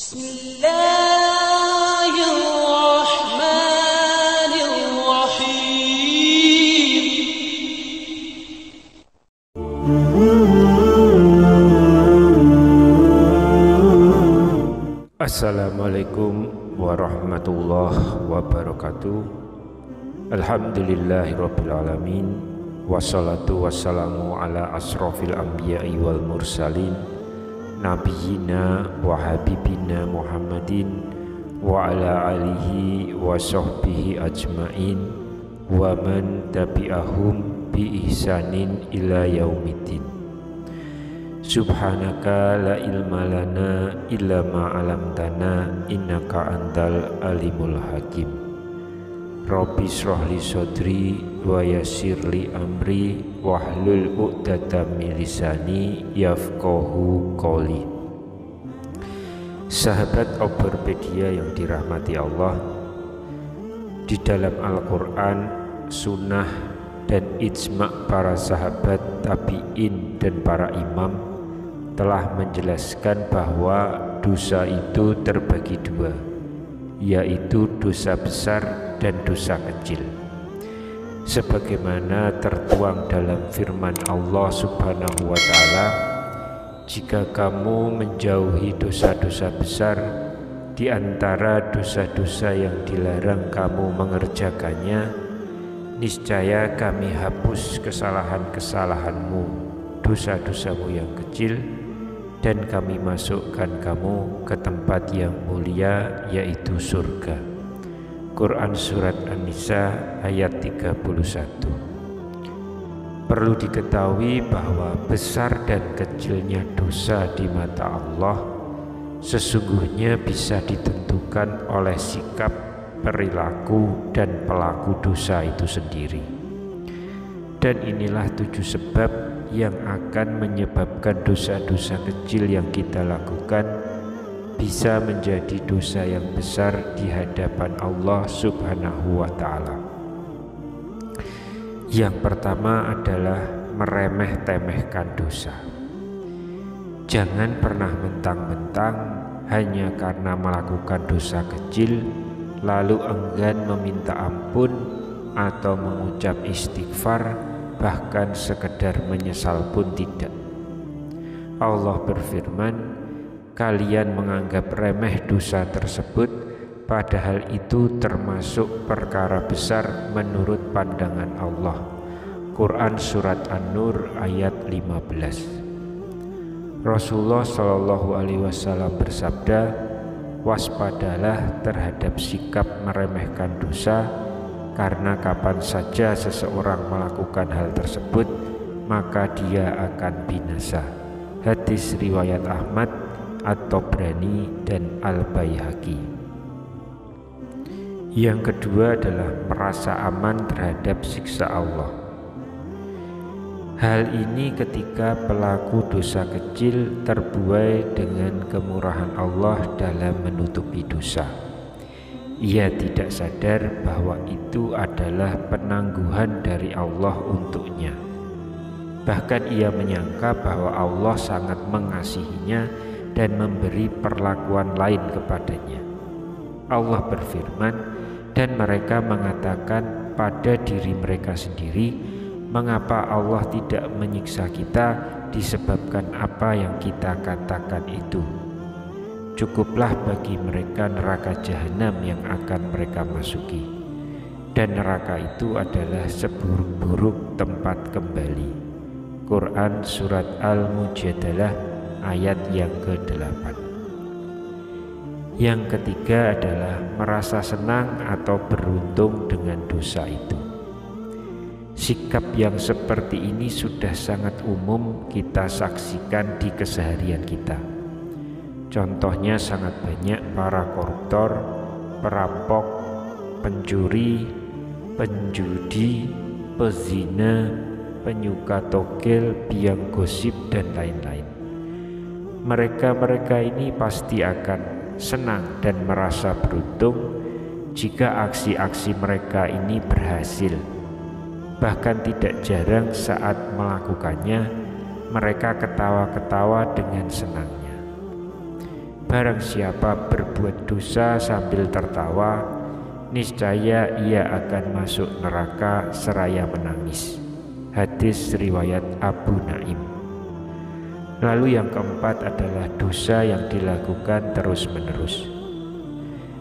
Bismillahirrahmanirrahim. Assalamualaikum warahmatullahi wabarakatuh. Alhamdulillahirrabbilalamin. Wassalatu wassalamu ala asrofil anbiya'i wal mursalin, nabiyina wa habibina Muhammadin wa ala alihi wa sahbihi ajmain wa man tabi'ahum bi ihsanin ila yaumiddin. Subhanaka la ilma lana illa ma 'allamtana innaka antal alimul hakim. Rabbi shrah li sadri wa yassir li amri wahlul 'uqdatam min lisani yafqahu qouli. Sahabat Oberpedia yang dirahmati Allah, di dalam Al-Quran, sunnah dan ijma' para sahabat, tabi'in dan para imam telah menjelaskan bahwa dosa itu terbagi dua, yaitu dosa besar dan dosa kecil. Sebagaimana tertuang dalam firman Allah Subhanahu wa ta'ala, jika kamu menjauhi dosa-dosa besar di antara dosa-dosa yang dilarang kamu mengerjakannya, niscaya kami hapus kesalahan-kesalahanmu, dosa-dosamu yang kecil, dan kami masukkan kamu ke tempat yang mulia, yaitu surga. Quran Surat An-Nisa ayat 31. Perlu diketahui bahwa besar dan kecilnya dosa di mata Allah sesungguhnya bisa ditentukan oleh sikap, perilaku, dan pelaku dosa itu sendiri. Dan inilah 7 sebab yang akan menyebabkan dosa-dosa kecil yang kita lakukan bisa menjadi dosa yang besar di hadapan Allah Subhanahu wa ta'ala. Yang pertama adalah meremeh-temehkan dosa. Jangan pernah mentang-mentang hanya karena melakukan dosa kecil lalu enggan meminta ampun atau mengucap istighfar, bahkan sekedar menyesal pun tidak. Allah berfirman, kalian menganggap remeh dosa tersebut, padahal itu termasuk perkara besar menurut pandangan Allah. Quran Surat An-Nur ayat 15. Rasulullah Shallallahu Alaihi Wasallam bersabda, waspadalah terhadap sikap meremehkan dosa, karena kapan saja seseorang melakukan hal tersebut, maka dia akan binasa. Hadis riwayat Ahmad, At-Tabrani, dan Al-Baihaqi. Yang kedua adalah merasa aman terhadap siksa Allah. Hal ini ketika pelaku dosa kecil terbuai dengan kemurahan Allah dalam menutupi dosa. Ia tidak sadar bahwa itu adalah penangguhan dari Allah untuknya. Bahkan ia menyangka bahwa Allah sangat mengasihinya dan memberi perlakuan lain kepadanya. Allah berfirman, dan mereka mengatakan pada diri mereka sendiri, mengapa Allah tidak menyiksa kita disebabkan apa yang kita katakan itu. Cukuplah bagi mereka neraka jahanam yang akan mereka masuki, dan neraka itu adalah seburuk-buruk tempat kembali. Quran Surat Al-Mujadalah ayat yang ke-8. Yang ketiga adalah merasa senang atau beruntung dengan dosa itu. Sikap yang seperti ini sudah sangat umum kita saksikan di keseharian kita. Contohnya sangat banyak para koruptor, perampok, pencuri, penjudi, pezina, penyuka togel, biang gosip, dan lain-lain. Mereka ini pasti akan senang dan merasa beruntung jika aksi-aksi mereka ini berhasil. Bahkan tidak jarang saat melakukannya, mereka ketawa-ketawa dengan senangnya. barang siapa berbuat dosa sambil tertawa, niscaya ia akan masuk neraka seraya menangis. Hadis riwayat Abu Naim. Lalu yang keempat adalah dosa yang dilakukan terus-menerus.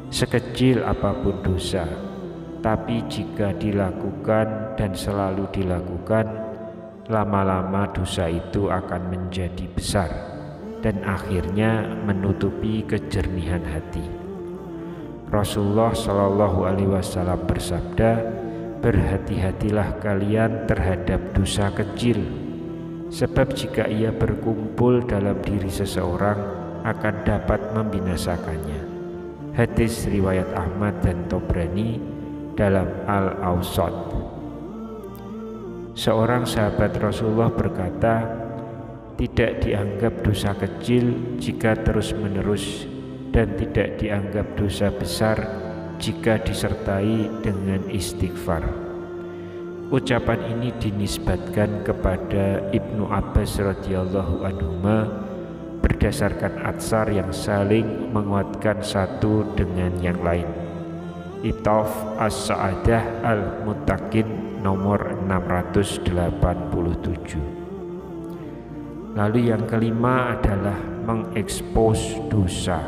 Sekecil apapun dosa, tapi jika dilakukan dan selalu dilakukan, lama-lama dosa itu akan menjadi besar dan akhirnya menutupi kejernihan hati. Rasulullah Shallallahu Alaihi Wasallam bersabda, berhati-hatilah kalian terhadap dosa kecil, sebab jika ia berkumpul dalam diri seseorang akan dapat membinasakannya. Hadis riwayat Ahmad dan Tobrani dalam Al-Awsat. Seorang sahabat Rasulullah berkata, tidak dianggap dosa kecil jika terus-menerus dan tidak dianggap dosa besar jika disertai dengan istighfar. Ucapan ini dinisbatkan kepada Ibnu Abbas radhiyallahu anhuma berdasarkan atsar yang saling menguatkan satu dengan yang lain. Itaf As-Sa'adah Al-Muttaqin nomor 687. Lalu yang kelima adalah mengekspos dosa.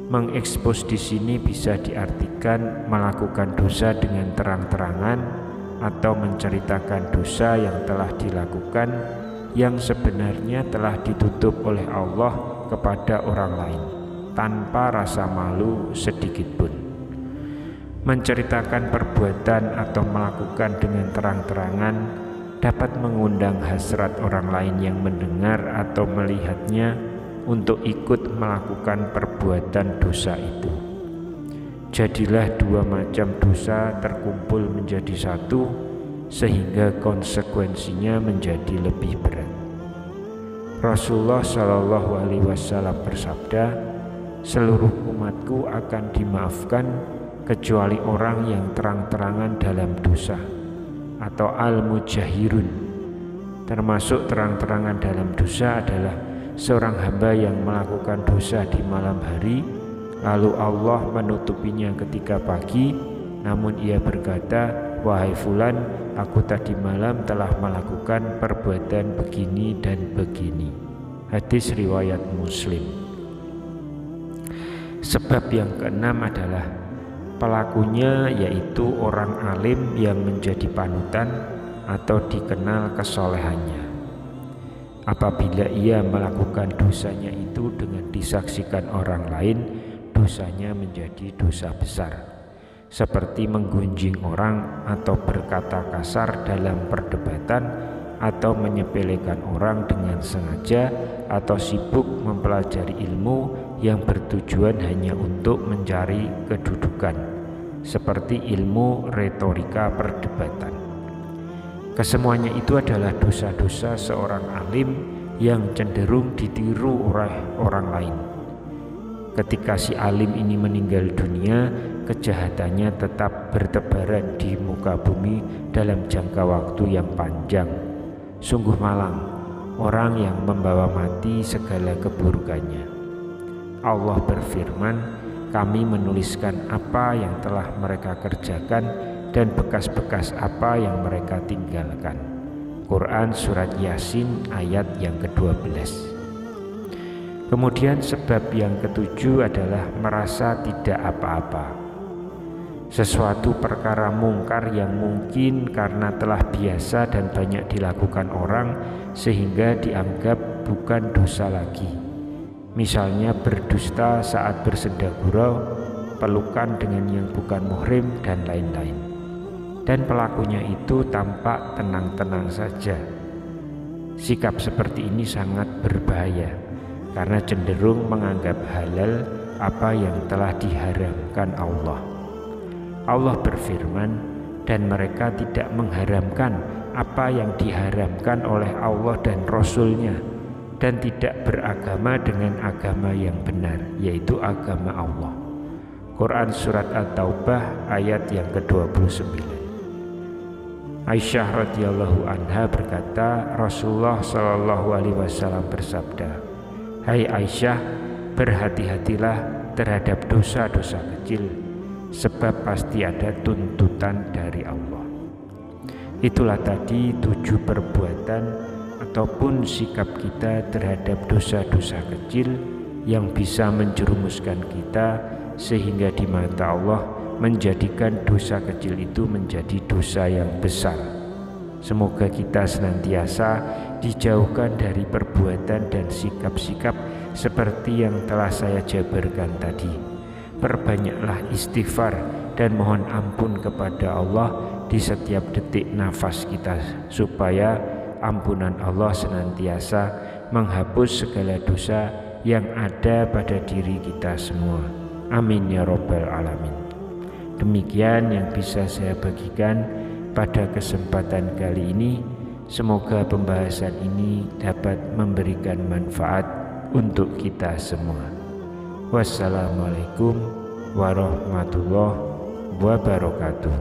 Mengekspos di sini bisa diartikan melakukan dosa dengan terang-terangan atau menceritakan dosa yang telah dilakukan yang sebenarnya telah ditutup oleh Allah kepada orang lain tanpa rasa malu sedikit pun. Menceritakan perbuatan atau melakukan dengan terang-terangan dapat mengundang hasrat orang lain yang mendengar atau melihatnya untuk ikut melakukan perbuatan dosa itu. Jadilah dua macam dosa terkumpul menjadi satu sehingga konsekuensinya menjadi lebih berat. Rasulullah Shallallahu Alaihi Wasallam bersabda, seluruh umatku akan dimaafkan kecuali orang yang terang-terangan dalam dosa atau al-mujahirun. Termasuk terang-terangan dalam dosa adalah seorang hamba yang melakukan dosa di malam hari, lalu Allah menutupinya ketika pagi, namun ia berkata, wahai fulan, aku tadi malam telah melakukan perbuatan begini dan begini. Hadis riwayat Muslim. Sebab yang keenam adalah pelakunya yaitu orang alim yang menjadi panutan atau dikenal kesolehannya. Apabila ia melakukan dosanya itu dengan disaksikan orang lain, dosanya menjadi dosa besar, seperti menggunjing orang atau berkata kasar dalam perdebatan atau menyepelekan orang dengan sengaja atau sibuk mempelajari ilmu yang bertujuan hanya untuk mencari kedudukan, seperti ilmu retorika perdebatan. Kesemuanya itu adalah dosa-dosa seorang alim yang cenderung ditiru oleh orang lain. Ketika si alim ini meninggal dunia, kejahatannya tetap bertebaran di muka bumi dalam jangka waktu yang panjang. Sungguh malang orang yang membawa mati segala keburukannya. Allah berfirman, kami menuliskan apa yang telah mereka kerjakan dan bekas-bekas apa yang mereka tinggalkan. Quran Surat Yasin ayat yang ke-12. Kemudian sebab yang ketujuh adalah merasa tidak apa-apa. Sesuatu perkara mungkar yang mungkin karena telah biasa dan banyak dilakukan orang sehingga dianggap bukan dosa lagi. Misalnya berdusta saat bersenda gurau, pelukan dengan yang bukan muhrim, dan lain-lain. Dan pelakunya itu tampak tenang-tenang saja. Sikap seperti ini sangat berbahaya karena cenderung menganggap halal apa yang telah diharamkan Allah. Allah berfirman, dan mereka tidak mengharamkan apa yang diharamkan oleh Allah dan Rasul-Nya, dan tidak beragama dengan agama yang benar, yaitu agama Allah. Quran Surat At-Taubah ayat yang ke-29. Aisyah radhiyallahu anha berkata, Rasulullah Shallallahu Alaihi Wasallam bersabda, hai Aisyah, berhati-hatilah terhadap dosa-dosa kecil, sebab pasti ada tuntutan dari Allah. Itulah tadi 7 perbuatan ataupun sikap kita terhadap dosa-dosa kecil yang bisa menjerumuskan kita sehingga di mata Allah menjadikan dosa kecil itu menjadi dosa yang besar. Semoga kita senantiasa dijauhkan dari perbuatan dan sikap-sikap seperti yang telah saya jabarkan tadi. Perbanyaklah istighfar dan mohon ampun kepada Allah di setiap detik nafas kita, supaya ampunan Allah senantiasa menghapus segala dosa yang ada pada diri kita semua. Amin ya Rabbal Alamin. Demikian yang bisa saya bagikan pada kesempatan kali ini. Semoga pembahasan ini dapat memberikan manfaat untuk kita semua. Wassalamualaikum warahmatullahi wabarakatuh.